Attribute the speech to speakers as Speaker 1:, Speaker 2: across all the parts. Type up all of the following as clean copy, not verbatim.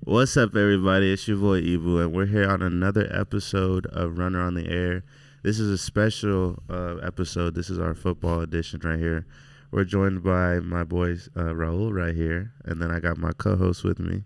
Speaker 1: What's up, everybody? It's your boy Ebu, and we're here on another episode of Runner on the Air. This is a special episode. This is our football edition right here. We're joined by my boys Raul right here, and then I got my co-host with me.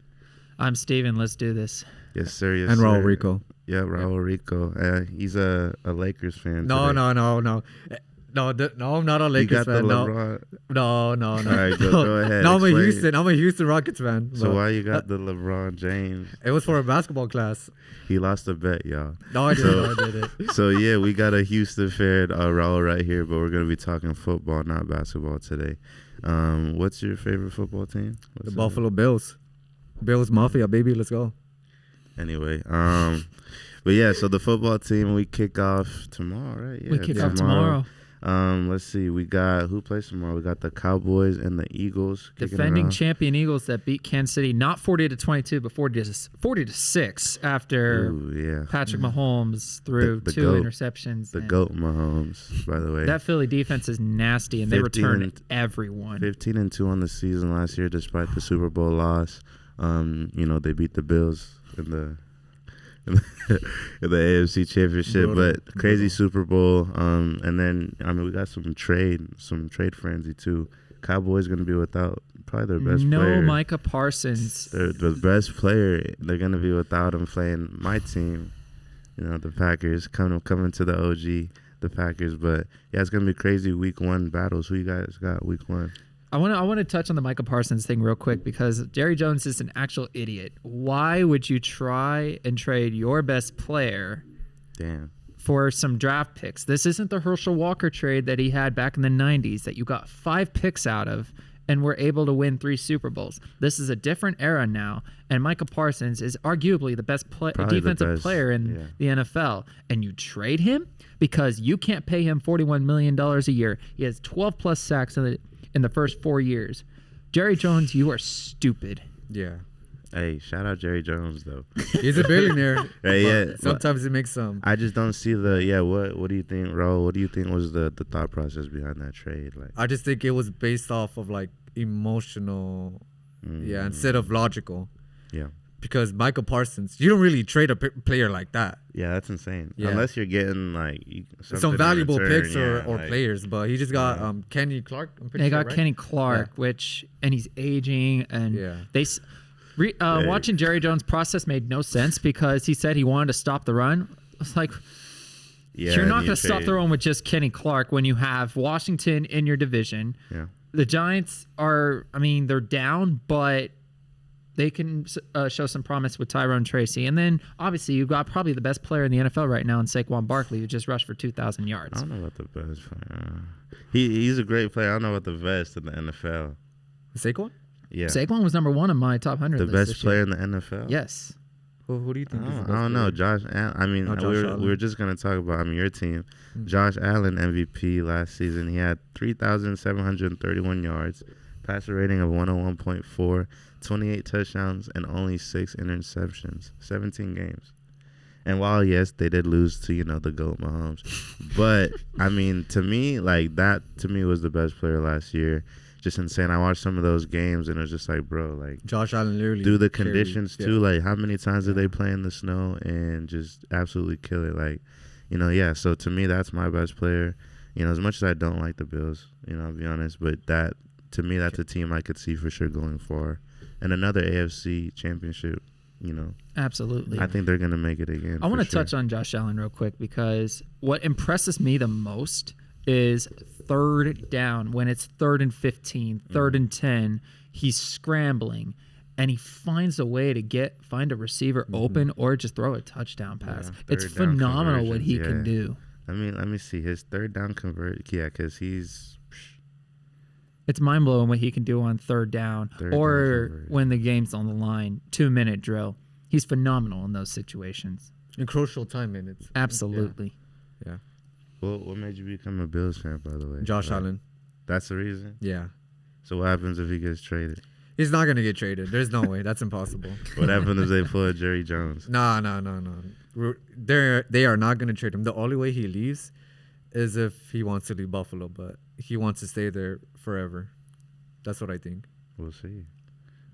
Speaker 2: I'm Steven. Let's do this.
Speaker 1: Yes, sir. Yes,
Speaker 3: and
Speaker 1: sir.
Speaker 3: Raul Rico.
Speaker 1: Yeah, Raul Rico. He's a Lakers fan.
Speaker 3: No,
Speaker 1: today.
Speaker 3: No, I'm not a Lakers fan. No.
Speaker 1: All right, go ahead.
Speaker 3: No, I'm a Houston Rockets fan.
Speaker 1: So why you got the LeBron James?
Speaker 3: It was for a basketball class.
Speaker 1: He lost a bet, y'all.
Speaker 3: No, I did it.
Speaker 1: So yeah, we got a Houston fan, Raul right here, but we're gonna be talking football, not basketball today. What's your favorite football team?
Speaker 3: The Buffalo Bills. Bills Mafia, baby. Let's go.
Speaker 1: Anyway, but yeah, so the football team, we kick off tomorrow, right? Yeah,
Speaker 2: We kick off tomorrow.
Speaker 1: Let's see. We got who plays tomorrow? We got the Cowboys and the Eagles.
Speaker 2: Defending champion Eagles that beat Kansas City, not 40-22, but 40-6 after Patrick Mahomes threw two interceptions.
Speaker 1: The GOAT Mahomes, by the way.
Speaker 2: That Philly defense is nasty, and they returned everyone.
Speaker 1: 15-2 on the season last year, despite the Super Bowl loss. They beat the Bills in the AFC Championship, but crazy Super Bowl. And then we got some trade frenzy too. Cowboys gonna be without probably their best player.
Speaker 2: No Micah Parsons.
Speaker 1: The best player. They're gonna be without him playing my team. The Packers coming to the OG, the Packers. But yeah, it's gonna be crazy week one battles. Who you guys got week one?
Speaker 2: I want to touch on the Micah Parsons thing real quick because Jerry Jones is an actual idiot. Why would you try and trade your best player for some draft picks? This isn't the Herschel Walker trade that he had back in the 90s that you got 5 picks out of and were able to win 3 Super Bowls. This is a different era now, and Micah Parsons is arguably the best defensive player in the NFL. And you trade him because you can't pay him $41 million a year. He has 12-plus sacks in the first 4 years. Jerry Jones, you are stupid.
Speaker 3: Yeah.
Speaker 1: Hey, shout out Jerry Jones though.
Speaker 3: He's a billionaire.
Speaker 1: Yeah.
Speaker 3: Sometimes it makes some.
Speaker 1: I just don't see what do you think, Raul? What do you think was the thought process behind that trade? Like,
Speaker 3: I just think it was based off of like emotional, instead of logical. Yeah. Because Michael Parsons, you don't really trade a player like that.
Speaker 1: Yeah, that's insane. Yeah. Unless you're getting like
Speaker 3: some valuable picks or players, but he just got Kenny Clark.
Speaker 2: They got Kenny Clark, and he's aging, and watching Jerry Jones' process made no sense because he said he wanted to stop the run. It's like, you're not going to stop the run with just Kenny Clark when you have Washington in your division. Yeah, the Giants they're down, but they can show some promise with Tyrone Tracy. And then, obviously, you've got probably the best player in the NFL right now in Saquon Barkley, who just rushed for 2,000 yards.
Speaker 1: I don't know about the best player. He's a great player. I don't know about the best in the NFL.
Speaker 3: Saquon?
Speaker 1: Yeah.
Speaker 2: Saquon was number 1 in my top 100
Speaker 1: The
Speaker 2: list
Speaker 1: best player in the NFL?
Speaker 2: Yes.
Speaker 3: Who do you think is the best
Speaker 1: I don't know.
Speaker 3: player?
Speaker 1: Josh Allen. We were just going to talk about your team. Josh Allen, MVP last season. He had 3,731 yards, passer rating of 101.4, 28 touchdowns, and only 6 interceptions, 17 games. And while, yes, they did lose to, the GOAT Mahomes. But, to me, was the best player last year. Just insane. I watched some of those games, and it was just like, bro, like,
Speaker 3: Josh Allen literally
Speaker 1: do the conditions, too. Like, how many times did they play in the snow and just absolutely kill it? Like, so to me, that's my best player. As much as I don't like the Bills, I'll be honest, but to me, that's a team I could see for sure going far. And another AFC championship,
Speaker 2: Absolutely.
Speaker 1: I think they're going to make it again.
Speaker 2: I want to touch on Josh Allen real quick because what impresses me the most is third down. When it's 3rd and 15, 3rd and 10, he's scrambling, and he finds a way to find a receiver open or just throw a touchdown pass. It's phenomenal what he can do.
Speaker 1: Let me see his 3rd down convert. Yeah, because he's...
Speaker 2: It's mind-blowing what he can do on 3rd down or when the game's on the line, 2-minute drill. He's phenomenal in those situations.
Speaker 3: In crucial time minutes.
Speaker 2: Absolutely.
Speaker 3: Yeah.
Speaker 1: Well, what made you become a Bills fan, by the way?
Speaker 3: Josh Allen.
Speaker 1: That's the reason?
Speaker 3: Yeah.
Speaker 1: So what happens if he gets traded?
Speaker 3: He's not going to get traded. There's no way. That's impossible.
Speaker 1: What happens if they pull a Jerry Jones?
Speaker 3: No. They are not going to trade him. The only way he leaves is if he wants to leave Buffalo, but he wants to stay there forever. That's what I think.
Speaker 1: We'll see.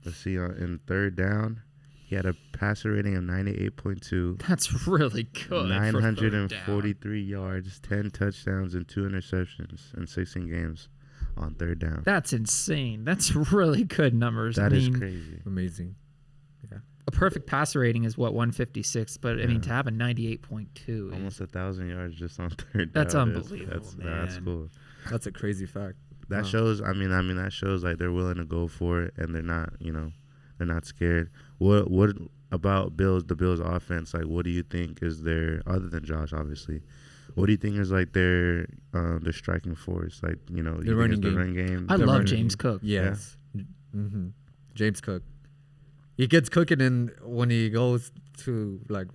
Speaker 1: Let's see. In 3rd down, He had a passer rating of 98.2.
Speaker 2: That's really good.
Speaker 1: 943 yards, 10 touchdowns, and 2 interceptions in 16 games on third down.
Speaker 2: That's insane. That's really good numbers.
Speaker 1: That is crazy.
Speaker 3: Amazing. Yeah.
Speaker 2: A perfect passer rating is what, 156, but I mean to have a 98.2,
Speaker 1: almost 1,000 yards just on third down.
Speaker 2: That's unbelievable.
Speaker 1: That's cool.
Speaker 3: That's a crazy fact.
Speaker 1: That shows. I mean, that shows like they're willing to go for it and they're not, they're not scared. What about the Bills offense? Like, what do you think is their, other than Josh, obviously, what do you think is like their striking force? Like, the running game.
Speaker 2: I love James Cook.
Speaker 3: Yes. Yeah. Mm-hmm. James Cook. He gets cooking when he goes to like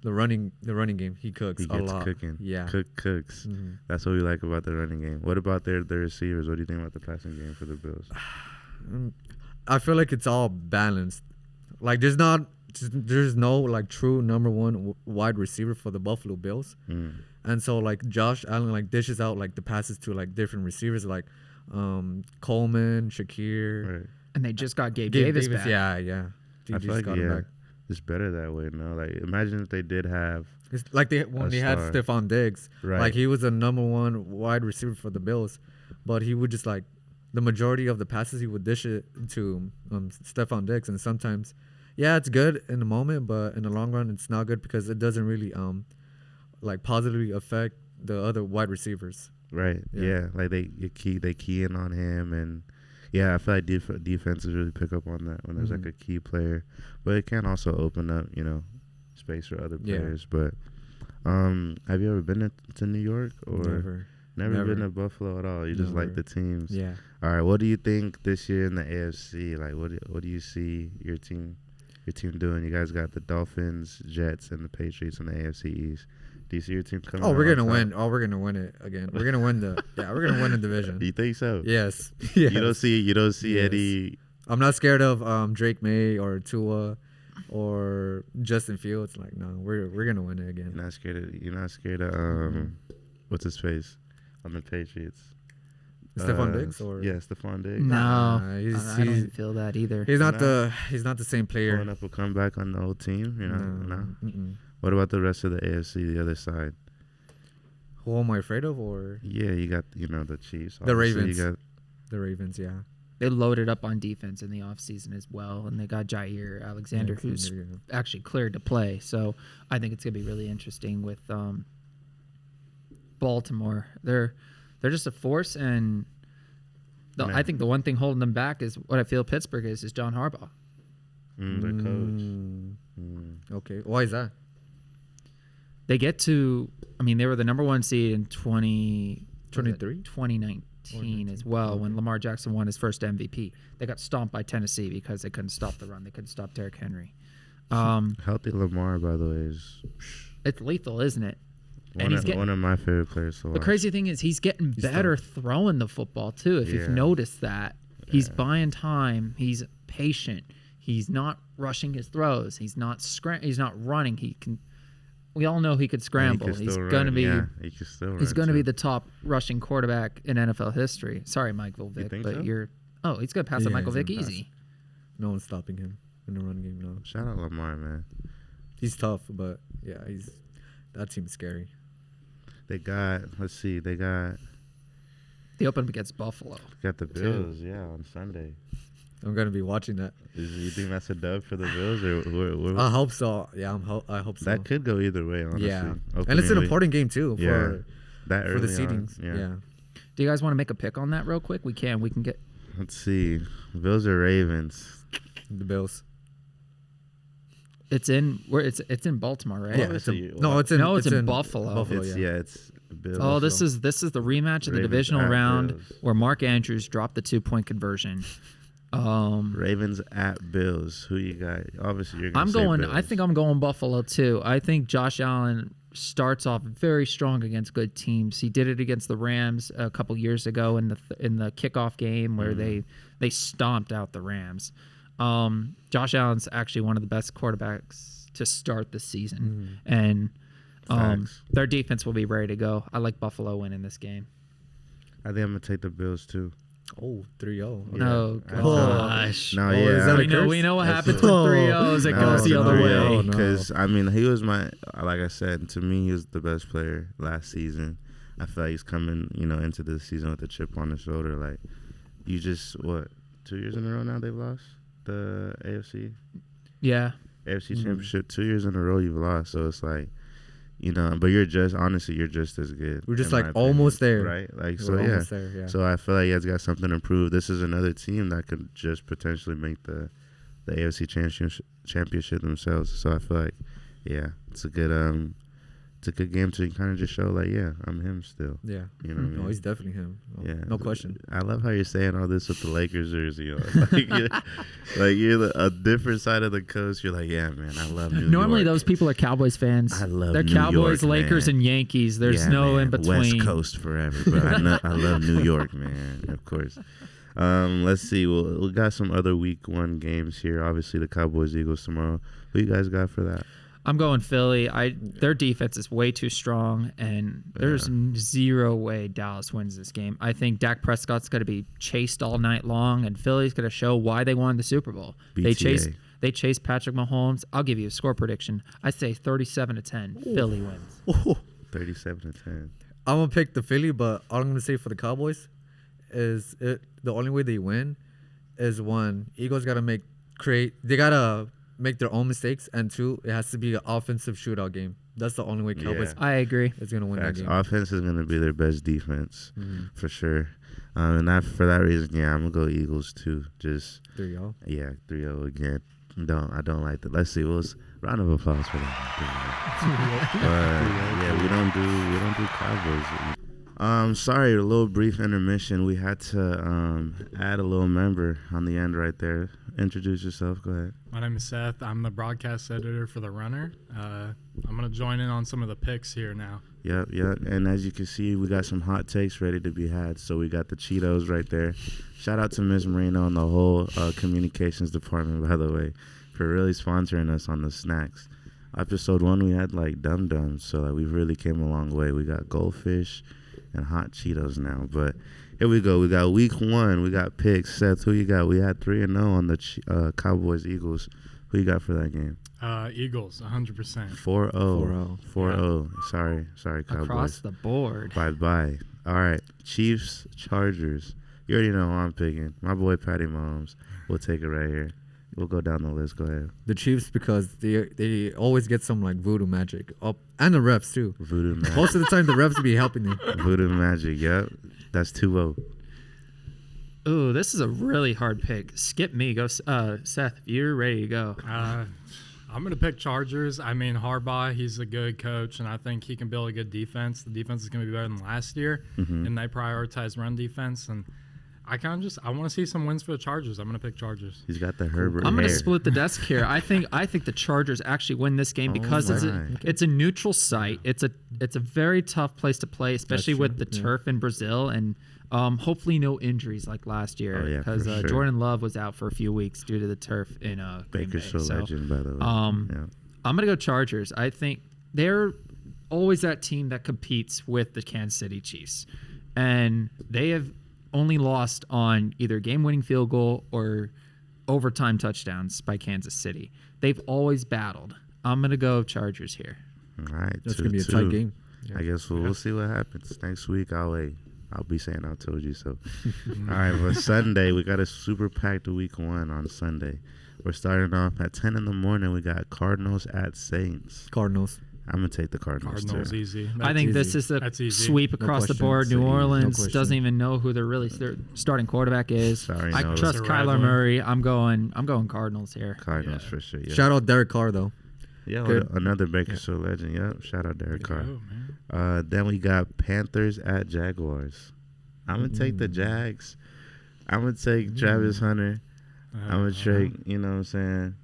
Speaker 3: the running game. He cooks a lot.
Speaker 1: Cooking.
Speaker 3: Yeah.
Speaker 1: Cooks. Mm-hmm. That's what we like about the running game. What about their receivers? What do you think about the passing game for the Bills?
Speaker 3: I feel like it's all balanced. Like there's no like true number one wide receiver for the Buffalo Bills. And so like Josh Allen like dishes out like the passes to like different receivers like Coleman, Shakir.
Speaker 2: Right. And they just got Gabe Davis back.
Speaker 3: Yeah.
Speaker 1: I feel like it's better that way. No, like imagine if they did have.
Speaker 3: It's like when they had Stephon Diggs.
Speaker 1: Right.
Speaker 3: Like he was the number one wide receiver for the Bills, but he would just like the majority of the passes he would dish it to Stephon Diggs, and sometimes, it's good in the moment, but in the long run it's not good because it doesn't really like positively affect the other wide receivers.
Speaker 1: Right. Yeah. Like they key in on him and. Yeah, I feel like defenses really pick up on that when there's like a key player, but it can also open up, space for other players. But have you ever been to New York or never been to Buffalo at all? You just like the teams.
Speaker 3: Yeah.
Speaker 1: All right. What do you think this year in the AFC? Like, what do you see your team doing? You guys got the Dolphins, Jets, and the Patriots in the AFC East. Do you see your team coming?
Speaker 3: We're gonna win. We're gonna win it again. We're gonna win we're gonna win the division.
Speaker 1: You think so?
Speaker 3: Yes.
Speaker 1: You don't see Eddie.
Speaker 3: I'm not scared of Drake May or Tua or Justin Fields. Like no, we're gonna win it again.
Speaker 1: You're not scared of what's his face on the Patriots?
Speaker 3: Stephon Diggs or
Speaker 1: Stephon Diggs.
Speaker 2: No, I don't feel that either.
Speaker 3: He's not the same player.
Speaker 1: Pulling up a comeback on the whole team.
Speaker 3: No.
Speaker 1: What about the rest of the AFC, the other side?
Speaker 3: Who am I afraid of? Or
Speaker 1: you got the Chiefs.
Speaker 3: The Ravens. The Ravens, yeah.
Speaker 2: They loaded up on defense in the offseason as well, and they got Jair Alexander, who's actually cleared to play. So I think it's gonna be really interesting with Baltimore. They're just a force, and I think the one thing holding them back is what I feel Pittsburgh is John Harbaugh.
Speaker 1: The coach.
Speaker 3: Okay, why is that?
Speaker 2: They get to, they were the number one seed in 2019 as well when Lamar Jackson won his first MVP. They got stomped by Tennessee because they couldn't stop the run. They couldn't stop Derrick Henry.
Speaker 1: Healthy Lamar, by the way, is...
Speaker 2: It's lethal, isn't it?
Speaker 1: One of my favorite players to watch.
Speaker 2: The crazy thing is he's getting better throwing the football, too, if you've noticed that. He's buying time. He's patient. He's not rushing his throws. He's not running. He can... We all know he could scramble. He's going to be.
Speaker 1: He can still run.
Speaker 2: He's going to be the top rushing quarterback in NFL history. Sorry, Michael Vick, but
Speaker 1: so?
Speaker 2: You're. Oh, he's going to pass up Michael Vick easy.
Speaker 3: No one's stopping him in the run game. No.
Speaker 1: Shout out Lamar, man.
Speaker 3: He's tough, but that team's scary.
Speaker 1: They got. Let's see. They got.
Speaker 2: They open up against Buffalo.
Speaker 1: Got the Bills, on Sunday.
Speaker 3: I'm gonna be watching that.
Speaker 1: You think that's a dub for the Bills, or
Speaker 3: I hope so. Yeah, I hope so.
Speaker 1: That could go either way, honestly.
Speaker 3: Yeah, and it's an important game too for the seedings. Yeah.
Speaker 2: Do you guys want to make a pick on that real quick? We can get.
Speaker 1: Let's see, Bills or Ravens.
Speaker 3: The Bills.
Speaker 2: It's in Baltimore, right?
Speaker 3: Yeah, it's in Buffalo.
Speaker 1: It's Bills.
Speaker 2: Oh, this is the rematch of the divisional round where Mark Andrews dropped the 2-point conversion.
Speaker 1: Ravens at Bills. Who you got? Obviously, you're going to say Bills.
Speaker 2: I think I'm going Buffalo too. I think Josh Allen starts off very strong against good teams. He did it against the Rams a couple years ago in the kickoff game where they stomped out the Rams. Josh Allen's actually one of the best quarterbacks to start the season, and their defense will be ready to go. I like Buffalo winning this game.
Speaker 1: I think I'm gonna take the Bills too.
Speaker 3: Oh, 3-0.
Speaker 2: No, gosh.
Speaker 1: No, yeah.
Speaker 2: We know what happens with 3-0s. It goes the other way.
Speaker 1: Because, I mean, he was like I said, to me, he was the best player last season. I feel like he's coming, into this season with a chip on his shoulder. Like, you just, 2 years in a row now they've lost the AFC?
Speaker 2: Yeah.
Speaker 1: AFC Championship, 2 years in a row you've lost. So it's like, but you're just as good.
Speaker 3: We're just like almost there.
Speaker 1: Right? Like,
Speaker 3: We're almost there, yeah.
Speaker 1: So I feel like he has got something to prove. This is another team that could just potentially make the AFC championship themselves. So I feel like, it's a good game to kind of just show, like, I'm him still.
Speaker 3: Yeah.
Speaker 1: You know what I mean?
Speaker 3: No, he's definitely him. No question.
Speaker 1: I love how you're saying all this with the Lakers jersey on. You're a different side of the coast. You're like, yeah, man, I love New York.
Speaker 2: Normally, those people are Cowboys fans.
Speaker 1: I love
Speaker 2: They're
Speaker 1: New
Speaker 2: Cowboys,
Speaker 1: York,
Speaker 2: Lakers,
Speaker 1: man.
Speaker 2: and Yankees. There's no in between.
Speaker 1: West Coast forever. But I love New York, man, of course. Let's see. We got some other week 1 games here. Obviously, the Cowboys, Eagles tomorrow. Who you guys got for that?
Speaker 2: I'm going Philly. Their defense is way too strong, and there's zero way Dallas wins this game. I think Dak Prescott's going to be chased all night long, and Philly's going to show why they won the Super Bowl.
Speaker 1: BTA.
Speaker 2: They chase Patrick Mahomes. I'll give you a score prediction. I say 37-10. Ooh. Philly wins.
Speaker 1: 37-10.
Speaker 3: I'm gonna pick the Philly, but all I'm gonna say for the Cowboys is the only way they win is 1, Eagles gotta make their own mistakes, and 2, it has to be an offensive shootout game. That's the only way Cowboys
Speaker 2: I agree.
Speaker 3: is going to win that game.
Speaker 1: Offense is going to be their best defense, for sure. And for that reason, I'm going to go Eagles, too. Just
Speaker 3: 3-0?
Speaker 1: Yeah, 3-0 again. I don't like that. Let's see. Round of applause for that. We don't do Cowboys. Sorry, a little brief intermission. We had to add a little member on the end right there. Introduce yourself. Go ahead.
Speaker 4: My name is Seth. I'm the broadcast editor for The Runner. I'm going to join in on some of the picks here now. Yep.
Speaker 1: And as you can see, we got some hot takes ready to be had. So we got the Cheetos right there. Shout out to Ms. Marino and the whole communications department, by the way, for really sponsoring us on the snacks. Episode 1, we had like Dum Dums. So we really came a long way. We got goldfish and hot Cheetos now. But here we go. We got week 1. We got picks. Seth, who you got? We had 3-0 on the Cowboys Eagles. Who you got for that game?
Speaker 4: Eagles, 100%.
Speaker 1: 4-0. 4-0. Sorry, Cowboys.
Speaker 2: Across the board.
Speaker 1: Bye. All right, Chiefs, Chargers. You already know who I'm picking. My boy Patty Mahomes. We'll take it right here. We'll go down the list. Go ahead.
Speaker 3: The Chiefs, because they always get some like voodoo magic up, and the refs too.
Speaker 1: Voodoo magic.
Speaker 3: Most of the time, the refs be helping them.
Speaker 1: Voodoo magic. Yep. That's 2-0.
Speaker 2: Ooh, this is a really hard pick. Skip me. Go, Seth. If you're ready to go.
Speaker 4: I'm going to pick Chargers. I mean, Harbaugh, he's a good coach, and I think he can build a good defense. The defense is going to be better than last year, and they prioritize run defense. And I want to see some wins for the Chargers. I'm going to pick Chargers.
Speaker 1: He's got the Herbert.
Speaker 2: I'm going to split the desk here. I think the Chargers actually win this game because it's a neutral site. It's a very tough place to play, especially with the turf in Brazil, and hopefully no injuries like last year, because Jordan Love was out for a few weeks due to the turf in
Speaker 1: Bakersfield legend, by the way.
Speaker 2: I'm going to go Chargers. I think they're always that team that competes with the Kansas City Chiefs, and they have only lost on either game-winning field goal or overtime touchdowns by Kansas City. They've always battled. I'm going to go Chargers here.
Speaker 1: All right.
Speaker 3: That's going to be a tight game.
Speaker 1: Yeah. I guess we'll see what happens. Next week, I'll be saying I told you so. All right, but Sunday, we got a super packed week 1 on Sunday. We're starting off at 10 in the morning. We got Cardinals at Saints.
Speaker 3: Cardinals.
Speaker 1: I'm going to take the Cardinals too.
Speaker 4: Easy.
Speaker 2: I think this is a sweep across the board. New Orleans doesn't even know who their starting quarterback is. I trust Kyler Murray. I'm going Cardinals here.
Speaker 1: Cardinals for sure. Yeah.
Speaker 3: Shout out Derek Carr though.
Speaker 1: Yeah, another Bakersfield legend. Yep. Shout out Derek Carr. Then we got Panthers at Jaguars. I'm going to take the Jags. I'm going to take Travis Hunter. I'm going to take, you know what I'm saying?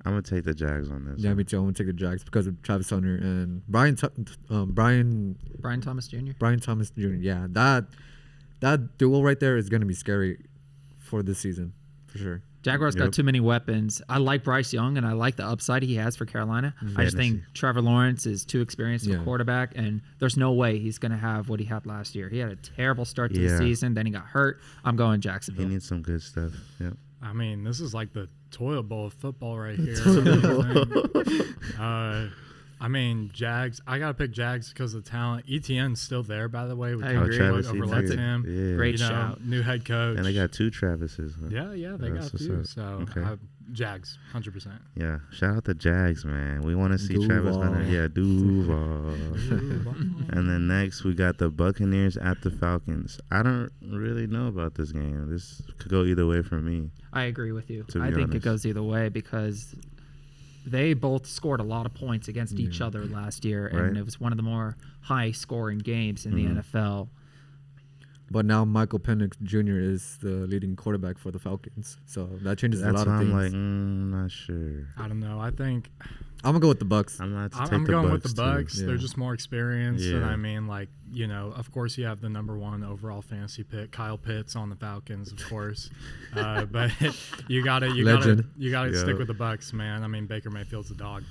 Speaker 1: I'm going to take the Jags on this.
Speaker 3: Yeah, me too. I'm going to take the Jags because of Travis Hunter and Brian
Speaker 2: Thomas Jr.
Speaker 3: Brian Thomas Jr. Yeah, that duel right there is going to be scary for this season, for sure.
Speaker 2: Jaguars got too many weapons. I like Bryce Young, and I like the upside he has for Carolina. I just think Trevor Lawrence is too experienced of a quarterback, and there's no way he's going to have what he had last year. He had a terrible start to the season, then he got hurt. I'm going Jacksonville.
Speaker 1: He needs some good stuff. Yep.
Speaker 4: I mean, this is like the toilet bowl of football right here. I mean, Jags. I gotta pick Jags because of the talent. ETN's still there, by the way.
Speaker 2: I agree.
Speaker 4: Overlooks him.
Speaker 1: Yeah.
Speaker 2: Great shout.
Speaker 4: New head coach.
Speaker 1: And they got 2 Travises. Huh?
Speaker 4: Yeah, they got 2. So Jags, 100%.
Speaker 1: Yeah, shout out the Jags, man. We want to see Travis Hunter. Yeah, Duval. And then next we got the Buccaneers at the Falcons. I don't really know about this game. This could go either way for me.
Speaker 2: I agree with you. I think it goes either way because they both scored a lot of points against each other last year, and it was one of the more high-scoring games in the NFL.
Speaker 3: But now Michael Penix Jr. is the leading quarterback for the Falcons, so that changes a lot of things.
Speaker 1: I'm like, not sure.
Speaker 4: I don't know. I think
Speaker 3: I'm gonna go with the Bucs.
Speaker 4: I'm going with the Bucs.
Speaker 1: Yeah.
Speaker 4: They're just more experienced, and I mean, like, of course, you have the #1 overall fantasy pick, Kyle Pitts, on the Falcons, of course. But you gotta stick with the Bucs, man. I mean, Baker Mayfield's a dog.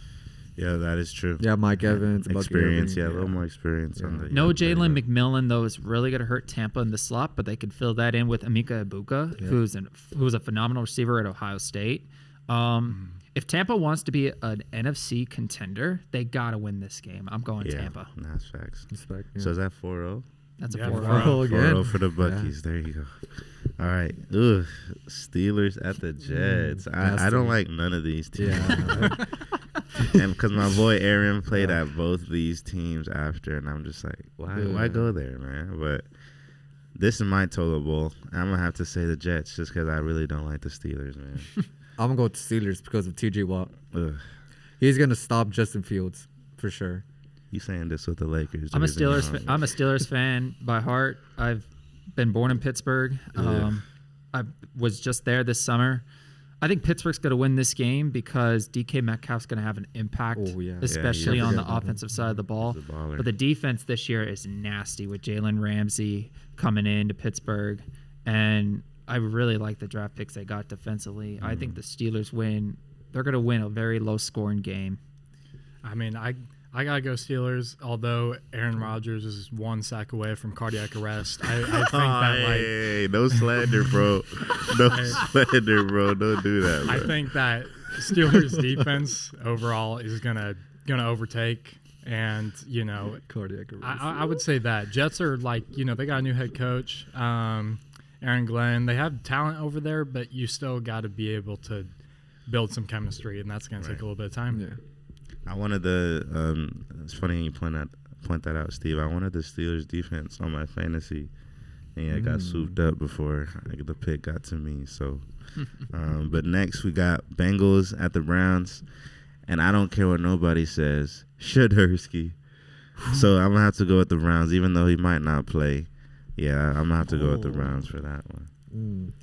Speaker 1: Yeah, that is true.
Speaker 3: Yeah, Mike Evans,
Speaker 1: experience. A little more experience on the.
Speaker 2: No Jalen McMillan though is really going to hurt Tampa in the slot, but they could fill that in with Emeka Egbuka, who's a phenomenal receiver at Ohio State. If Tampa wants to be an NFC contender, they got to win this game. I'm going Tampa.
Speaker 1: That's facts. Respect, So is that 4-0?
Speaker 2: That's a
Speaker 3: 4-0 again.
Speaker 1: 4-0 for the Buckies. There you go. All right. Ugh. Steelers at the Jets. I don't like none of these teams. Yeah. And because my boy Aaron played at both these teams after, and I'm just like, why go there, man? But this is my total bowl. I'm going to have to say the Jets just because I really don't like the Steelers, man.
Speaker 3: I'm going to go with the Steelers because of T.J. Watt.
Speaker 1: Ugh.
Speaker 3: He's going to stop Justin Fields for sure.
Speaker 1: You saying this with the Lakers?
Speaker 2: I'm a Steelers fan by heart. I've been born in Pittsburgh. I was just there this summer. I think Pittsburgh's going to win this game because DK Metcalf's going to have an impact, especially on the offensive side of the ball. But the defense this year is nasty with Jalen Ramsey coming into Pittsburgh. And I really like the draft picks they got defensively. I think the Steelers win. They're going to win a very low-scoring game.
Speaker 4: I mean, I got to go Steelers, although Aaron Rodgers is 1 sack away from cardiac arrest. I think that,
Speaker 1: no slander, bro. No slander, bro. Don't do that, bro.
Speaker 4: I think that Steelers defense overall is gonna overtake, and
Speaker 3: cardiac arrest.
Speaker 4: I would say that Jets are like, they got a new head coach, Aaron Glenn. They have talent over there, but you still got to be able to build some chemistry, and that's gonna take a little bit of time.
Speaker 3: Yeah.
Speaker 1: I wanted it's funny you point that out, Steve. I wanted the Steelers defense on my fantasy, and it got swooped up before the pick got to me. So, but next we got Bengals at the Browns, and I don't care what nobody says. Shadurski. So I'm gonna have to go with the Browns, even though he might not play. Yeah, I'm gonna have to go with the Browns for that one.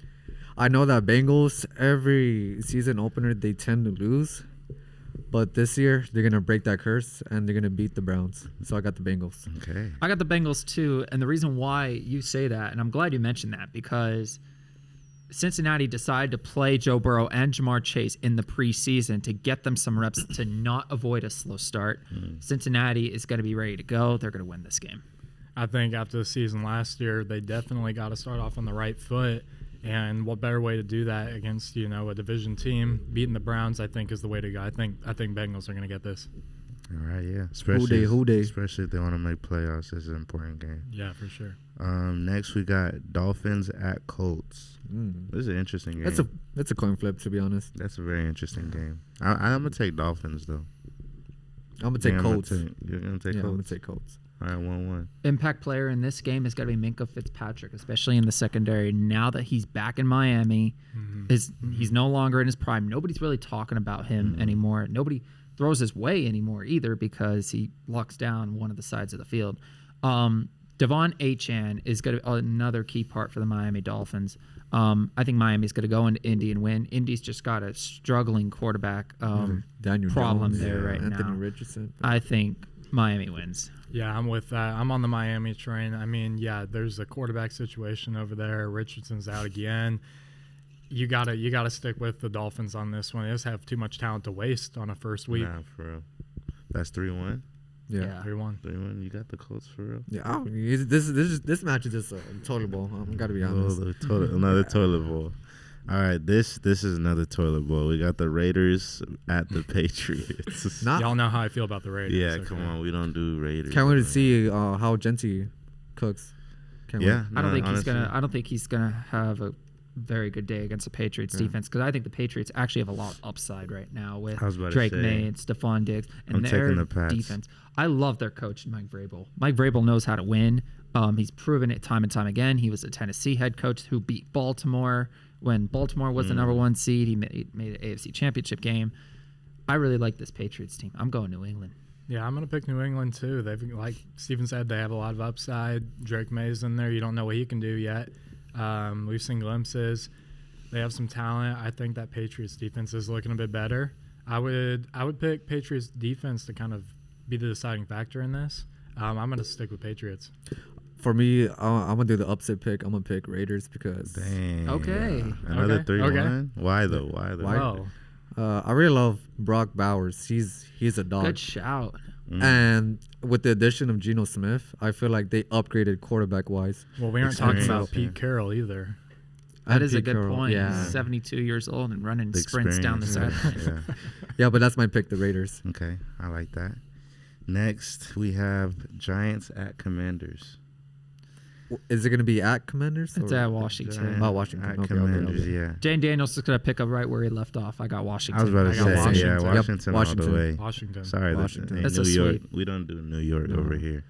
Speaker 3: I know that Bengals every season opener they tend to lose. But this year, they're going to break that curse, and they're going to beat the Browns. So I got the Bengals.
Speaker 1: Okay.
Speaker 2: I got the Bengals, too. And the reason why you say that, and I'm glad you mentioned that, because Cincinnati decided to play Joe Burrow and Jamar Chase in the preseason to get them some reps to not avoid a slow start. Cincinnati is going to be ready to go. They're going to win this game.
Speaker 4: I think after the season last year, they definitely got to start off on the right foot. And what better way to do that against, a division team? Beating the Browns, I think, is the way to go. I think Bengals are going to get this.
Speaker 1: All right, yeah. Especially if they want to make playoffs. This is an important game.
Speaker 4: Yeah, for sure.
Speaker 1: Next, we got Dolphins at Colts. This is an interesting game.
Speaker 3: That's a coin flip, to be honest.
Speaker 1: That's a very interesting game. I'm going to take Dolphins, though.
Speaker 3: I'm going to take Colts.
Speaker 1: You're going to take Colts?
Speaker 3: I'm going to take Colts.
Speaker 1: All right, 1-1.
Speaker 2: Impact player in this game is going to be Minkah Fitzpatrick, especially in the secondary. Now that he's back in Miami, he's no longer in his prime. Nobody's really talking about him anymore. Nobody throws his way anymore either because he locks down one of the sides of the field. Devon Achane is going to be another key part for the Miami Dolphins. I think Miami's going to go into Indy and win. Indy's just got a struggling quarterback
Speaker 3: Daniel
Speaker 2: problem
Speaker 3: Jones,
Speaker 2: there right
Speaker 3: Anthony
Speaker 2: now.
Speaker 3: Richardson.
Speaker 2: I think Miami wins.
Speaker 4: Yeah, I'm with that. I'm on the Miami train. I mean, there's a quarterback situation over there. Richardson's out again. you gotta stick with the Dolphins on this one. They just have too much talent to waste on a first week.
Speaker 1: Nah, for real. That's 3-1.
Speaker 3: Yeah.
Speaker 4: 3-1.
Speaker 1: 3-1. You got the Colts for real.
Speaker 3: Yeah. This match is just a toilet bowl. I'm gotta be honest.
Speaker 1: Another toilet bowl. All right, this is another toilet bowl. We got the Raiders at the Patriots.
Speaker 4: Y'all know how I feel about the Raiders.
Speaker 1: Yeah, come on, we don't do Raiders.
Speaker 3: Can't wait to see how Genty cooks.
Speaker 2: I don't think he's gonna have a very good day against the Patriots defense, because I think the Patriots actually have a lot of upside right now with Drake May and Stephon Diggs and their defense. I love their coach, Mike Vrabel. Mike Vrabel knows how to win. He's proven it time and time again. He was a Tennessee head coach who beat Baltimore when Baltimore was the number 1 seed. He made an AFC Championship game. I really like this Patriots team. I'm going New England.
Speaker 4: Yeah, I'm going to pick New England too. They've, like Steven said, they have a lot of upside. Drake May's in there. You don't know what he can do yet. We've seen glimpses. They have some talent. I think that Patriots defense is looking a bit better. I would pick Patriots defense to kind of be the deciding factor in this. I'm going to stick with Patriots.
Speaker 3: For me, I'm going to do the upset pick. I'm going to pick Raiders because...
Speaker 1: Dang.
Speaker 2: Okay.
Speaker 1: Another 3-1?
Speaker 4: Okay.
Speaker 1: Why though?
Speaker 4: Wow.
Speaker 3: I really love Brock Bowers. He's a dog.
Speaker 2: Good shout.
Speaker 3: And with the addition of Geno Smith, I feel like they upgraded quarterback-wise.
Speaker 4: Well, we aren't talking about Pete Carroll either.
Speaker 2: That is a good point. Yeah. He's 72 years old and running sprints down the sideline.
Speaker 3: Yeah, but that's my pick, the Raiders.
Speaker 1: Okay, I like that. Next, we have Giants at Commanders.
Speaker 3: Is it going to be at Commanders?
Speaker 2: It's at Washington.
Speaker 3: Washington.
Speaker 1: At Commanders, yeah.
Speaker 2: Jane Daniels is going to pick up right where he left off. I got Washington.
Speaker 1: I was about to say,
Speaker 4: Washington.
Speaker 1: Washington all the way.
Speaker 4: Washington.
Speaker 1: Sorry,
Speaker 3: Washington.
Speaker 1: That's New York. We don't do New York over here.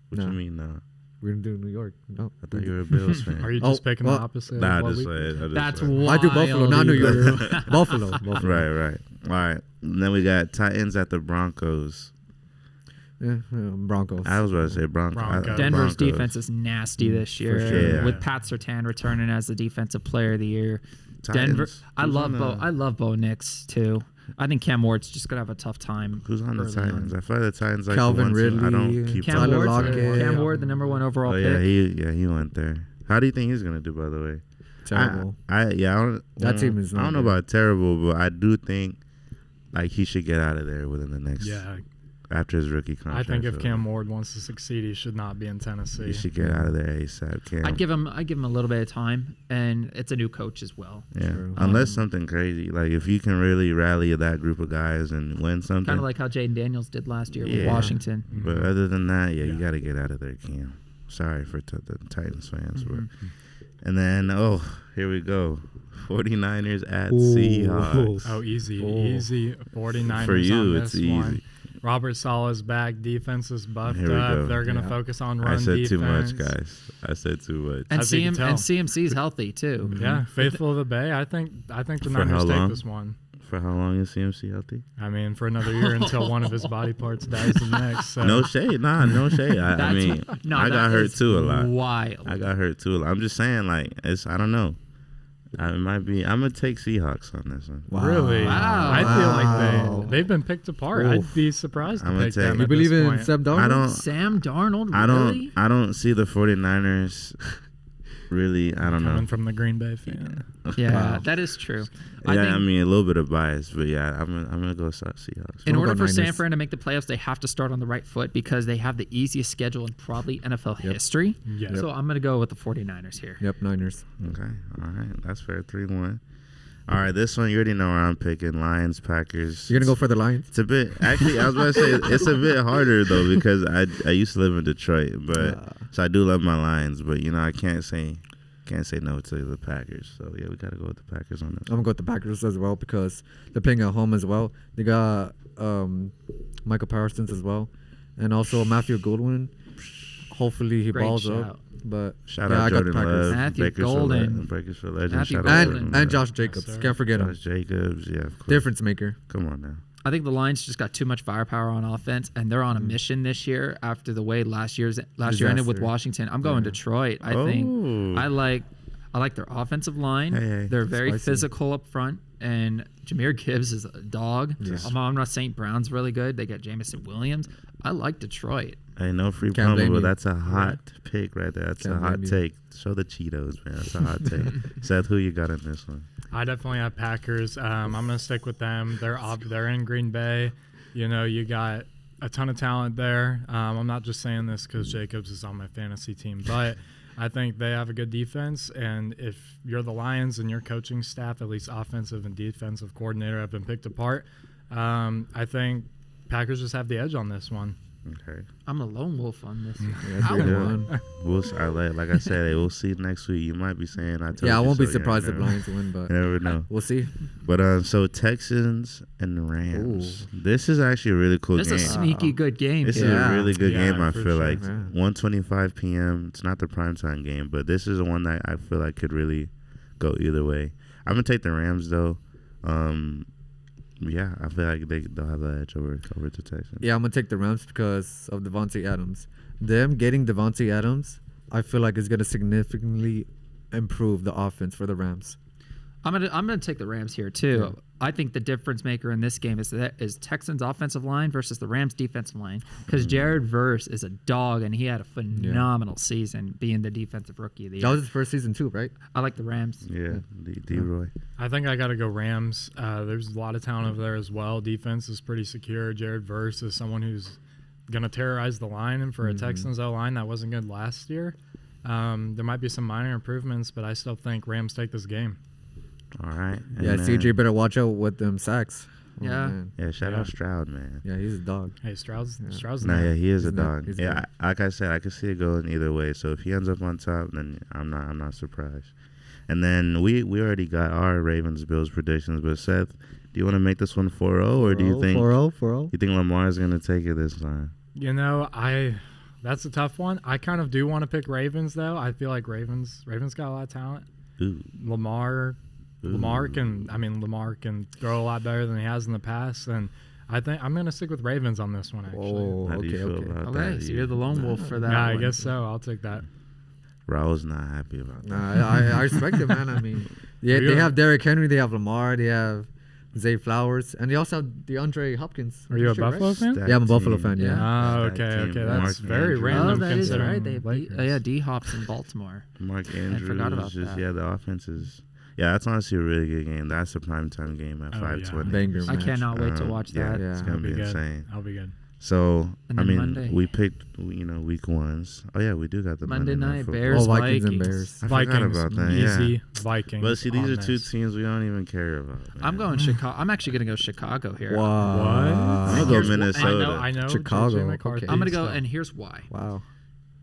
Speaker 1: What you mean, no?
Speaker 3: We're going to do New York. No.
Speaker 1: I thought you were a Bills fan.
Speaker 4: Are you just picking the opposite?
Speaker 1: Nah, I just said.
Speaker 2: That's wild.
Speaker 3: I do Buffalo, not New York. Buffalo.
Speaker 1: Right. All right. And then we got Titans at the Broncos.
Speaker 3: Yeah, Broncos.
Speaker 1: I was about to say Broncos.
Speaker 2: Denver's defense is nasty this year,
Speaker 1: sure.
Speaker 2: with Pat Surtain returning as the defensive player of the year.
Speaker 1: Titans.
Speaker 2: Denver. I love Bo Nix too. I think Cam Ward's just gonna have a tough time.
Speaker 1: Who's on the Titans? I feel like the Titans like
Speaker 3: Calvin
Speaker 1: the
Speaker 3: Ridley.
Speaker 1: I don't keep
Speaker 2: Cam Ward, the number 1 overall pick.
Speaker 1: He went there. How do you think he's gonna do? By the way,
Speaker 3: terrible.
Speaker 1: That team is. I don't know about terrible, but I do think like he should get out of there within the next.
Speaker 4: Yeah.
Speaker 1: After his rookie contract.
Speaker 4: I think if Cam Ward wants to succeed, he should not be in Tennessee.
Speaker 1: He should get out of there ASAP. Cam.
Speaker 2: I'd give him a little bit of time, and it's a new coach as well.
Speaker 1: Yeah, unless something crazy, like if you can really rally that group of guys and win something.
Speaker 2: Kind of like how Jaden Daniels did last year with Washington.
Speaker 1: But other than that, you got to get out of there, Cam. Sorry for the Titans fans. And then, here we go. 49ers at Seahawks.
Speaker 4: Oh, easy. 49ers
Speaker 1: for you,
Speaker 4: on this
Speaker 1: it's easy.
Speaker 4: one. Robert Saleh's back. Defense is buffed up. They're going to focus on run defense.
Speaker 1: I said too much, guys. I said too much.
Speaker 2: And CMC's healthy too.
Speaker 4: Yeah, faithful of the Bay. I think the Niners take this one.
Speaker 1: For how long is CMC healthy?
Speaker 4: I mean, for another year until one of his body parts dies the next. So.
Speaker 1: No shade. No shade. I got hurt too a lot.
Speaker 2: Wild.
Speaker 1: I got hurt too a lot. I'm just saying, like, I don't know. It might be. I'm gonna take Seahawks on this one.
Speaker 4: Wow. Really?
Speaker 2: Wow.
Speaker 4: I feel like they've been picked apart. I'd be surprised to pick them.
Speaker 3: You believe in Sam Darnold?
Speaker 2: Sam Darnold?
Speaker 1: Really? I don't see the 49ers. Really, I don't know.
Speaker 4: Coming from the Green Bay fan.
Speaker 2: Yeah, that is true.
Speaker 1: I mean, a little bit of bias, but yeah, I'm gonna go Seahawks.
Speaker 2: In order for San Fran to make the playoffs, they have to start on the right foot because they have the easiest schedule in probably NFL history.
Speaker 4: Yep.
Speaker 2: So I'm gonna go with the 49ers here.
Speaker 3: Yep, Niners.
Speaker 1: Okay, all right, that's fair. 3-1. All right, this one you already know where I'm picking. Lions, Packers.
Speaker 3: You're gonna go for the Lions?
Speaker 1: It's a bit. Actually, I was about to say it's a bit harder though because I used to live in Detroit, but so I do love my Lions, but I can't say no to the Packers. So yeah, we gotta go with the Packers on this.
Speaker 3: I'm gonna go with the Packers as well because they're playing at home as well. They got Michael Parsons as well, and also Matthew Goldwyn. Hopefully he balls up. But
Speaker 1: shout out Jordan Love,
Speaker 2: Matthew Golden,
Speaker 1: Bakersfield legend,
Speaker 3: and Josh Jacobs. Can't forget him.
Speaker 1: Josh Jacobs, yeah, of course.
Speaker 3: Difference maker.
Speaker 1: Come on now.
Speaker 2: I think the Lions just got too much firepower on offense, and they're on a mission this year after the way last year ended with Washington. I'm going Detroit. I think I like their offensive line. They're very physical up front, and Jahmyr Gibbs is a dog. Amon-Ra St. Brown's really good. They got Jameson Williams. I like Detroit.
Speaker 1: I know free promo, but that's a hot pick right there. That's a hot take. Show the Cheetos, man. That's a hot take. Seth, who you got in this one?
Speaker 4: I definitely have Packers. I'm gonna stick with them. They're in Green Bay. You know, you got a ton of talent there. I'm not just saying this because Jacobs is on my fantasy team, but I think they have a good defense. And if you're the Lions and your coaching staff, at least offensive and defensive coordinator, have been picked apart, I think Packers just have the edge on this one.
Speaker 1: Okay.
Speaker 2: I'm a lone wolf on this.
Speaker 1: Like I said, we'll see next week. You might be saying I told you.
Speaker 3: Yeah, I won't be
Speaker 1: so.
Speaker 3: surprised if Lions win, but
Speaker 1: you never know.
Speaker 3: We'll see.
Speaker 1: But so Texans and the Rams. Ooh. This is actually a really cool game.
Speaker 2: This is a sneaky good game.
Speaker 1: This is a really good game. I feel
Speaker 4: sure.
Speaker 1: like 1:25 p.m. It's not the primetime game, but this is the one that I feel like could really go either way. I'm gonna take the Rams though. Yeah, I feel like they'll have the edge over the Texans.
Speaker 3: Yeah, I'm gonna take the Rams because of Devontae Adams. Them getting Devontae Adams, I feel like is gonna significantly improve the offense for the Rams.
Speaker 2: I'm gonna take the Rams here too. Yeah. I think the difference maker in this game is Texans offensive line versus the Rams defensive line, because Jared Verse is a dog and he had a phenomenal season being the defensive rookie of the year.
Speaker 3: That was his first season too, right?
Speaker 2: I like the Rams.
Speaker 1: Yeah, D-Roy.
Speaker 4: I think I got to go Rams. There's a lot of talent over there as well. Defense is pretty secure. Jared Verse is someone who's going to terrorize the line, and for a Texans O-line that wasn't good last year, there might be some minor improvements, but I still think Rams take this game.
Speaker 1: All right.
Speaker 3: Yeah, CJ better watch out with them sacks.
Speaker 2: Yeah.
Speaker 1: Shout out Stroud, man.
Speaker 3: Yeah, he's a dog.
Speaker 4: Hey, Stroud's
Speaker 1: he is a dog.
Speaker 3: He's
Speaker 1: yeah, like I said, I can see it going either way. So if he ends up on top, then I'm not surprised. And then we already got our Ravens Bills predictions, but Seth, do you want to make this one 4-0 or do you think
Speaker 3: 4-0?
Speaker 1: You think Lamar is going to take it this time?
Speaker 4: You know, that's a tough one. I kind of do want to pick Ravens though. I feel like Ravens got a lot of talent.
Speaker 1: Ooh.
Speaker 4: Lamar can throw a lot better than he has in the past, and I think I'm gonna stick with Ravens on this one. Actually,
Speaker 1: How do you feel about that?
Speaker 2: Okay, so you're the lone wolf for that.
Speaker 4: Yeah, I guess so. I'll take that.
Speaker 1: Raul's not happy about that.
Speaker 3: I respect it, man. I mean, they have Derrick Henry, they have Lamar, they have Zay Flowers, and they also have DeAndre Hopkins.
Speaker 4: Are you a Buffalo fan?
Speaker 3: Yeah, I'm a Buffalo fan. Yeah.
Speaker 4: Oh, okay. That's very random.
Speaker 2: That is
Speaker 4: considering
Speaker 2: right. D-Hop's in Baltimore.
Speaker 1: Mark Andrews.
Speaker 2: I forgot about that.
Speaker 1: Yeah, the offense is. Yeah, that's honestly a really good game. That's a primetime game at 5:20.
Speaker 3: Banger match.
Speaker 2: I cannot wait to watch that.
Speaker 1: Yeah, it's gonna be insane.
Speaker 4: I'll be good.
Speaker 1: So
Speaker 2: Monday.
Speaker 1: we picked week ones. Oh yeah, we do got the
Speaker 2: Monday night
Speaker 1: football.
Speaker 2: Bears,
Speaker 3: Vikings and
Speaker 2: Vikings.
Speaker 3: Bears.
Speaker 1: I forgot about that.
Speaker 4: Easy Vikings.
Speaker 1: But see, these are two teams we don't even care about. Man.
Speaker 2: I'm going Chicago. I'm actually gonna go Chicago here.
Speaker 3: Wow.
Speaker 1: I'm gonna go Minnesota.
Speaker 4: I know.
Speaker 3: Chicago.
Speaker 4: Okay.
Speaker 2: I'm gonna go, and here's why.
Speaker 3: Wow.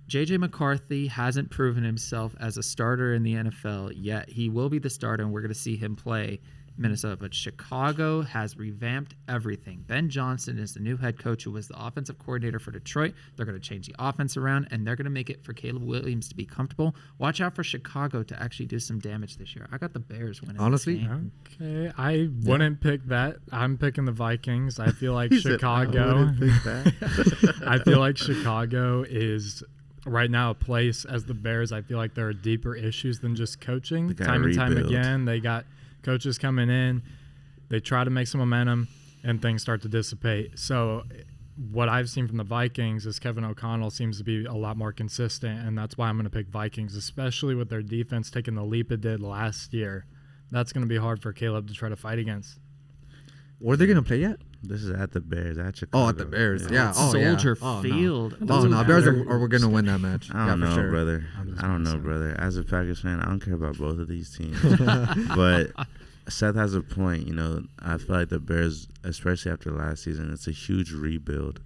Speaker 2: J.J. McCarthy hasn't proven himself as a starter in the NFL yet. He will be the starter, and we're going to see him play Minnesota. But Chicago has revamped everything. Ben Johnson is the new head coach who was the offensive coordinator for Detroit. They're going to change the offense around, and they're going to make it for Caleb Williams to be comfortable. Watch out for Chicago to actually do some damage this year. I got the Bears winning.
Speaker 3: Honestly?
Speaker 2: this game.
Speaker 4: Okay, I wouldn't pick that. I'm picking the Vikings. I feel like Chicago. I feel like Chicago is right now a place as the Bears. I feel like there are deeper issues than just coaching. Time and time again, they got coaches coming in, they try to make some momentum, and things start to dissipate. So what I've seen from the Vikings is Kevin O'Connell seems to be a lot more consistent, and that's why I'm going to pick Vikings, especially with their defense taking the leap it did last year. That's going to be hard for Caleb to try to fight against.
Speaker 3: Were they going to play yet?
Speaker 1: This is at the Bears, at Chicago.
Speaker 3: Oh, at the Bears. Yeah.
Speaker 2: Soldier Field.
Speaker 3: No, Bears are we're going to win that match.
Speaker 1: I don't know,
Speaker 3: for sure.
Speaker 1: brother. I don't know, brother. As a Packers fan, I don't care about both of these teams. But Seth has a point. You know, I feel like the Bears, especially after last season, it's a huge rebuild.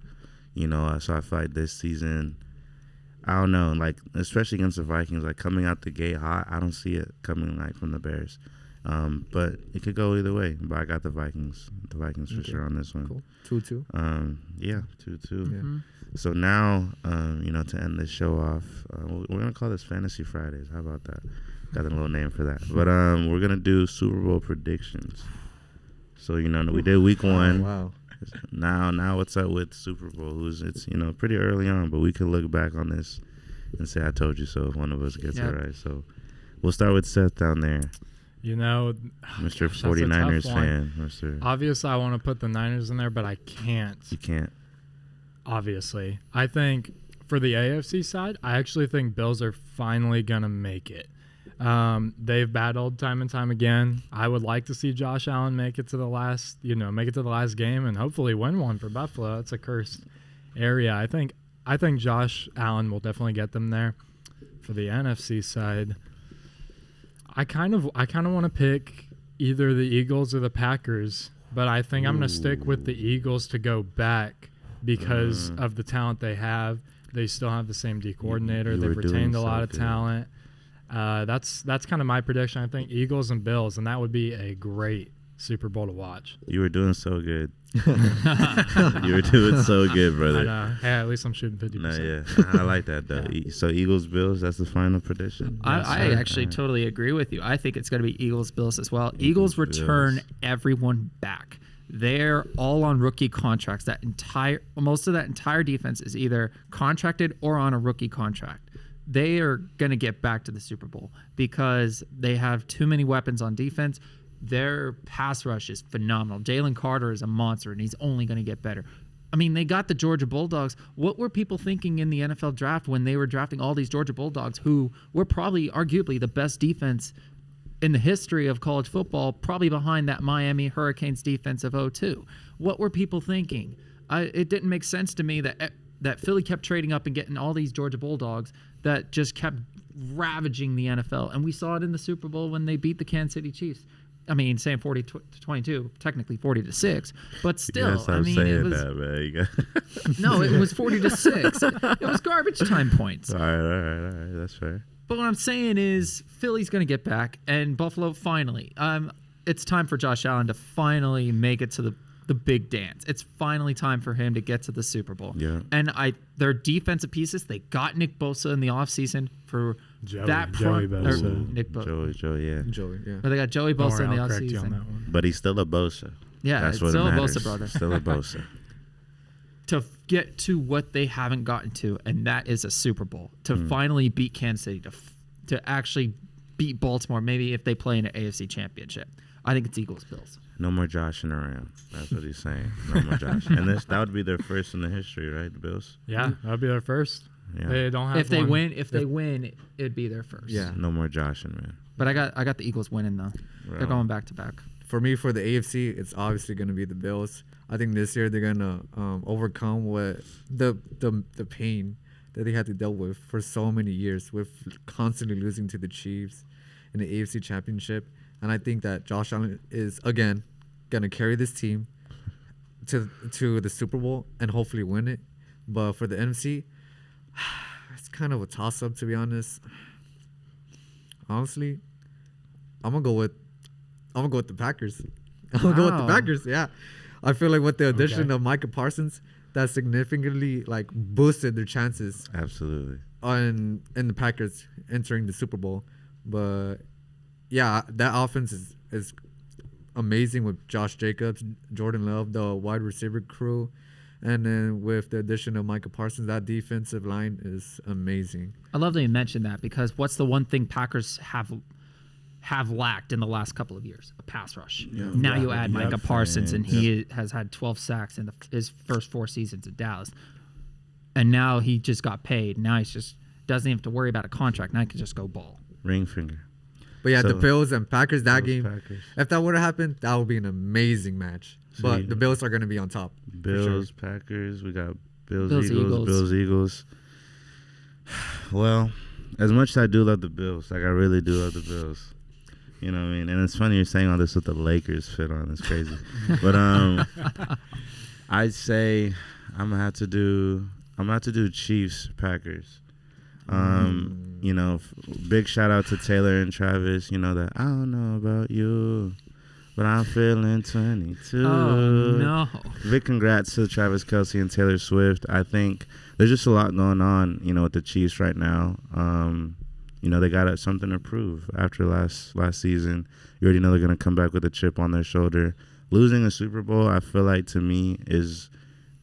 Speaker 1: You know, so I feel like this season, I don't know, like, especially against the Vikings, like, coming out the gate hot, I don't see it coming, like, from the Bears. But it could go either way. But I got the Vikings. The Vikings for sure on this one.
Speaker 3: Cool. 2-2.
Speaker 1: Yeah, 2-2.
Speaker 3: Yeah.
Speaker 2: Mm-hmm.
Speaker 1: So now, you know, to end this show off, we're going to call this Fantasy Fridays. How about that? Got a little name for that. But we're going to do Super Bowl predictions. So, you know, we did week one.
Speaker 3: Wow.
Speaker 1: Now what's up with Super Bowl? It's, you know, pretty early on, but we could look back on this and say, I told you so if one of us gets it right. So we'll start with Seth down there.
Speaker 4: You know,
Speaker 1: Mr. 49ers fan.
Speaker 4: Obviously, I want to put the Niners in there, but I can't.
Speaker 1: You can't.
Speaker 4: Obviously. I think for the AFC side, I actually think Bills are finally going to make it. They've battled time and time again. I would like to see Josh Allen make it to the last game and hopefully win one for Buffalo. That's a cursed area. I think Josh Allen will definitely get them there. For the NFC side, I kind of want to pick either the Eagles or the Packers, but I think I'm going to stick with the Eagles to go back because of the talent they have. They still have the same D coordinator. They've retained a lot of talent. That's kind of my prediction. I think Eagles and Bills, and that would be a great Super Bowl to watch.
Speaker 1: You were doing so good. You were doing so good, brother.
Speaker 4: I know. Hey, at least I'm shooting 50%.
Speaker 1: No, yeah. I like that, though. So Eagles, Bills, that's the final prediction?
Speaker 2: I actually totally agree with you. I think it's going to be Eagles, Bills as well. Eagles return everyone back. They're all on rookie contracts. Most of that entire defense is either contracted or on a rookie contract. They are going to get back to the Super Bowl because they have too many weapons on defense. Their pass rush is phenomenal. Jalen Carter is a monster, and he's only going to get better. I mean, they got the Georgia Bulldogs. What were people thinking in the NFL draft when they were drafting all these Georgia Bulldogs, who were probably arguably the best defense in the history of college football, probably behind that Miami Hurricanes defense of 2002? What were people thinking? It didn't make sense to me that Philly kept trading up and getting all these Georgia Bulldogs that just kept ravaging the NFL. And we saw it in the Super Bowl when they beat the Kansas City Chiefs. I mean, saying 40-22, technically 40-6, but still, I mean, it was
Speaker 1: that, man.
Speaker 2: No, it was 40-6. It was garbage time points.
Speaker 1: All right, that's fair.
Speaker 2: But what I'm saying is, Philly's going to get back, and Buffalo finally. It's time for Josh Allen to finally make it to the big dance. It's finally time for him to get to the Super Bowl.
Speaker 1: Yeah.
Speaker 2: And their defensive pieces, they got Nick Bosa in the offseason for
Speaker 4: Joey
Speaker 2: Bosa. Nick
Speaker 1: Bosa.
Speaker 3: Joey, yeah.
Speaker 2: But they got Joey Bosa in the
Speaker 4: I'll correct you on
Speaker 2: offseason.
Speaker 4: that one.
Speaker 1: But he's still a Bosa.
Speaker 2: Yeah,
Speaker 1: that's
Speaker 2: it's
Speaker 1: what
Speaker 2: still a
Speaker 1: matters.
Speaker 2: Bosa brother.
Speaker 1: Still a Bosa.
Speaker 2: To get to what they haven't gotten to, and that is a Super Bowl. To finally beat Kansas City, to actually beat Baltimore, maybe if they play in an AFC championship. I think it's Eagles-Bills.
Speaker 1: No more joshing around. That's what he's saying. No more joshing. And that would be their first in the history, right? The Bills?
Speaker 4: Yeah, that would be their first.
Speaker 1: Yeah.
Speaker 4: They don't have
Speaker 2: If they win, it'd be their first.
Speaker 3: Yeah.
Speaker 1: No more joshing, man.
Speaker 2: But I got the Eagles winning though. They're going back to back.
Speaker 3: For me, for the AFC, it's obviously going to be the Bills. I think this year they're going to overcome what the pain that they had to deal with for so many years, with constantly losing to the Chiefs in the AFC Championship. And I think that Josh Allen is, again, going to carry this team to the Super Bowl and hopefully win it. But for the NFC, it's kind of a toss-up, to be honest. Honestly, I'm gonna go with the Packers. I'm gonna go with the Packers. Yeah, I feel like with the addition of Micah Parsons, that significantly boosted their chances.
Speaker 1: Absolutely.
Speaker 3: In the Packers entering the Super Bowl. But yeah, that offense is amazing with Josh Jacobs, Jordan Love, the wide receiver crew. And then with the addition of Micah Parsons, that defensive line is amazing.
Speaker 2: I love that you mentioned that, because what's the one thing Packers have lacked in the last couple of years? A pass rush. Yeah, now you add Micah Parsons, and he has had 12 sacks in his first 4 seasons at Dallas. And now he just got paid. Now he just doesn't even have to worry about a contract. Now he can just go ball.
Speaker 1: Ring finger.
Speaker 3: But yeah, the Bills and Packers, that game, if that would have happened, that would be an amazing match. But the Bills are going to be on top.
Speaker 1: Bills, Packers, we got Bills, Eagles. Well, as much as I do love the Bills, I really do love the Bills. You know what I mean? And it's funny you're saying all this with the Lakers fit on. It's crazy. But I'd say I'm gonna have to do Chiefs, Packers. You know, big shout out to Taylor and Travis. You know that I don't know about you, but I'm feeling 22.
Speaker 2: Oh, no.
Speaker 1: Big congrats to Travis Kelce and Taylor Swift. I think there's just a lot going on, you know, with the Chiefs right now. You know, they got something to prove after last season. You already know they're going to come back with a chip on their shoulder. Losing a Super Bowl, I feel like, to me, is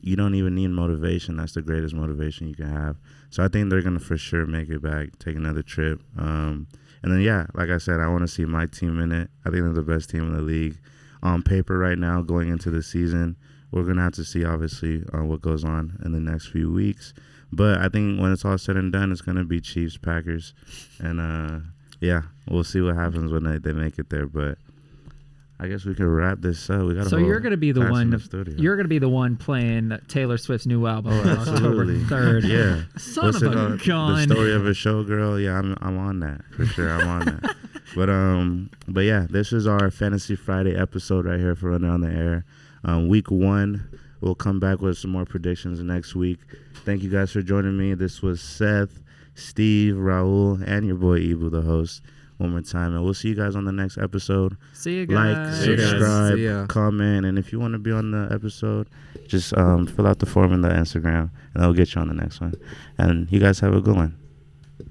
Speaker 1: you don't even need motivation. That's the greatest motivation you can have. So I think they're going to for sure make it back, take another trip. And then, yeah, like I said, I want to see my team in it. I think they're the best team in the league. On paper right now, going into the season, we're going to have to see, obviously, what goes on in the next few weeks. But I think when it's all said and done, it's going to be Chiefs, Packers. And Yeah, we'll see what happens when they make it there, but I guess we can wrap this up. We got.
Speaker 2: So you're gonna be the one. You're gonna be the one playing Taylor Swift's new album on October 3rd.
Speaker 1: Yeah.
Speaker 2: Son of a gun.
Speaker 1: The Story of a Showgirl. Yeah, I'm on that for sure. I'm on that. But yeah, this is our Fantasy Friday episode right here for Running on the Air. Week 1, we'll come back with some more predictions next week. Thank you guys for joining me. This was Seth, Steve, Raul, and your boy Ibu, the host. One more time, and we'll see you guys on the next episode.
Speaker 2: See you guys.
Speaker 1: Like, subscribe, comment, and if you want to be on the episode, just fill out the form in the Instagram, and I'll get you on the next one. And you guys have a good one.